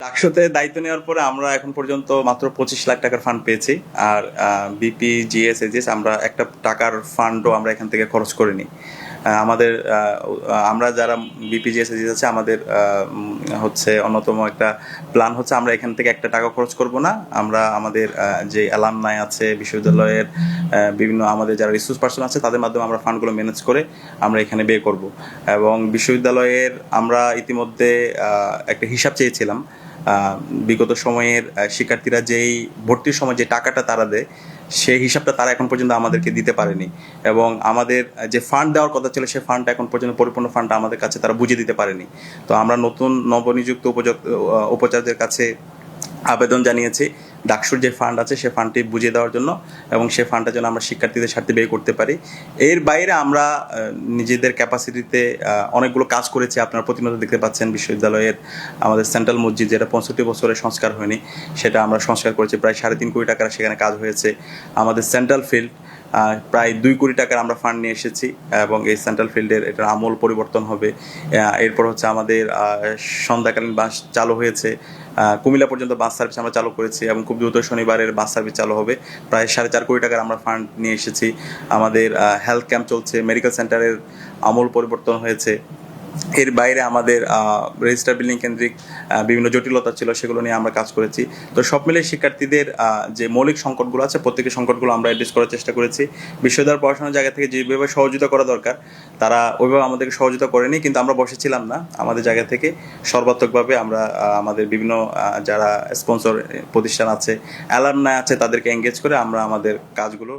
ডাকসুতে দায়িত্ব নেওয়ার পরে আমরা এখন পর্যন্ত মাত্র 25 লাখ টাকার ফান্ড পেয়েছি। আর বিপি জিএস এজিএস আমরা একটা টাকার ফান্ডও আমরা এখান থেকে খরচ করিনি। আমাদের আমরা যারা বিপি জিএস এজিএস আছে আমাদের হচ্ছে অন্যতম একটা প্ল্যান হচ্ছে আমরা এখান থেকে একটা টাকা খরচ করব না। আমরা আমাদের যে অ্যালামনাই আছে বিশ্ববিদ্যালয়ের বিভিন্ন আমাদের যারা রিসোর্স পার্সন আছে তাদের মাধ্যমে আমরা ফান্ডগুলো ম্যানেজ করে আমরা এখানে ব্যয় করব। এবং বিশ্ববিদ্যালয়ের আমরা ইতিমধ্যে একটা হিসাব চেয়েছিলাম। বিগত সময়ের শিক্ষার্থীরা যেই ভর্তির সময় যে টাকাটা তারা দেয় সেই হিসাবটা তারা এখন পর্যন্ত আমাদেরকে দিতে পারেনি। এবং আমাদের যে ফান্ড দেওয়ার কথা ছিল সেই ফান্ডটা এখন পর্যন্ত পরিপূর্ণ ফান্ডটা আমাদের কাছে তারা বুঝিয়ে দিতে পারেনি। তো আমরা নতুন নবনিযুক্ত উপাচার্যের কাছে আবেদন জানিয়েছি ডাকসুর যে ফান্ড আছে সে ফান্ডটি বুঝিয়ে দেওয়ার জন্য, এবং সে ফান্ডটা যেন আমরা শিক্ষার্থীদের স্বার্থে ব্যয় করতে পারি। এর বাইরে আমরা নিজেদের ক্যাপাসিটিতে অনেকগুলো কাজ করেছি। আপনারা প্রতিনিয়ত দেখতে পাচ্ছেন বিশ্ববিদ্যালয়ের আমাদের সেন্ট্রাল মসজিদ যেটা 65 বছরের সংস্কার হয়নি সেটা আমরা সংস্কার করেছি, প্রায় 3.5 কোটি টাকার সেখানে কাজ হয়েছে। আমাদের সেন্ট্রাল ফিল্ড প্রায় 2 কোটি টাকার আমরা ফান্ড নিয়ে এসেছি, এবং এই সেন্ট্রাল ফিল্ডের এটার আমূল পরিবর্তন হবে। এরপর হচ্ছে আমাদের সন্ধ্যাকালীন বাস চালু হয়েছে, কুমিল্লা পর্যন্ত বাস সার্ভিস আমরা চালু করেছি, এবং খুব দ্রুত শনিবারের বাস সার্ভিস চালু হবে। প্রায় 4.5 কোটি টাকার আমরা ফান্ড নিয়ে এসেছি। আমাদের হেলথ ক্যাম্প চলছে, মেডিকেল সেন্টারের আমূল পরিবর্তন হয়েছে। এর বাইরে আমাদের রেজিস্টার বিল্ডিং কেন্দ্রিক বিভিন্ন জটিলতা ছিল, সেগুলো নিয়ে আমরা কাজ করেছি। তো সব মিলিয়ে শিক্ষার্থীদের যে মৌলিক সংকটগুলো আছে প্রত্যেকের সংকটগুলো আমরা অ্যাড্রেস করার চেষ্টা করেছি। বিশ্ববিদ্যালয় পড়াশোনার জায়গা থেকে যেভাবে সহযোগিতা করা দরকার তারা ওইভাবে আমাদেরকে সহযোগিতা করেনি, কিন্তু আমরা বসেছিলাম না। আমাদের জায়গা থেকে সর্বাত্মকভাবে আমরা আমাদের বিভিন্ন যারা স্পন্সর প্রতিষ্ঠান আছে, অ্যালামনাই আছে, তাদেরকে এঙ্গেজ করে আমরা আমাদের কাজগুলো